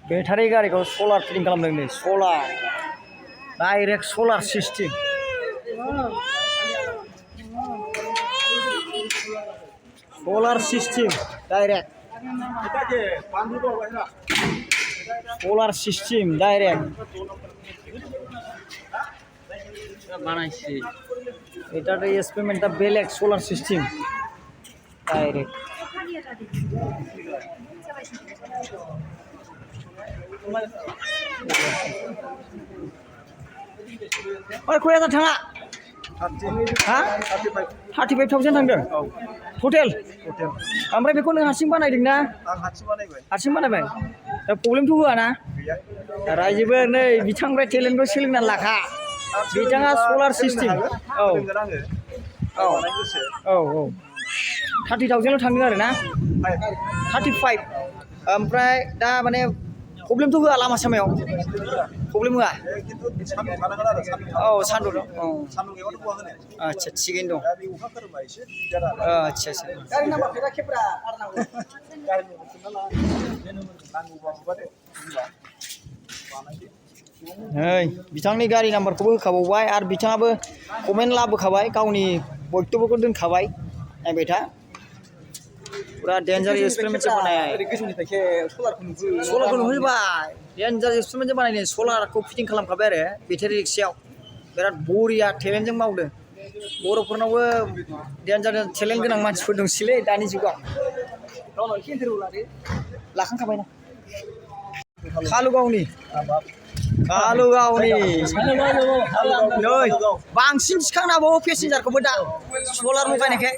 बेटारि गारिखौ सलार फिटिं खालामदों नै सलार डाइरेक्ट सलार सिस्टेम डाइरेक्ट सलार सिस्टेम डाइरेक्ट বানাইছে এটা তো এক্সপেরিমেন্টটা বেলেগ সোলার সিস্টেম ডাইরেক্ট ओइ खयहाजार थाङा हा 35,000 थांदों टटेल ओमफ्राय बेखौ नों हारसिं बानायदों ना आं हारसिं बानायबाय दा प्रब्लेमथ' होआ ना रायजोबो नै बिथांनिफ्राय टेलेन्टखौ सोलोंना लाखा बिथाङा सलार सिस्टेम औ औ औ औ 30,000 थांदों आरो ना 35 ओमफ्राय दा माने प्रब्लेमथ' होआ लामा सामायाव प्रब्लेम होआ औ सान्दुं औ आच्छा थिगैनो दं आच्छा गारि नाम्बार खेब्रा नै बिथांनि गारि नाम्बारखौबो होखाबावबाय आरो बिथाङाबो कमेन्ट लाबोखाबाय गावनि बक्तब्यखौ दोनखाबाय नायबाय था पुरा डेन्जार एक्सपेरिमेन्ट बानायनाय सलारखौ नुहोबाय डेन्जार एक्सपेरिमेन्ट बानायनाय सलारखौ फिटिं खालामखाबाय आरो बेटारि रिक्सायाव बिराद बरिया टेलेन्टजों मावदों बर'फोरनावबो डेन्जार टेलेन्ट गोनां मानसिफोर दंसैलै दानि जुगाव लाखांखाबायना कालुगावनि नै बांसिन थिखांनो हाबावो पेसेन्जारखौबो दा सलार लगायनायखाय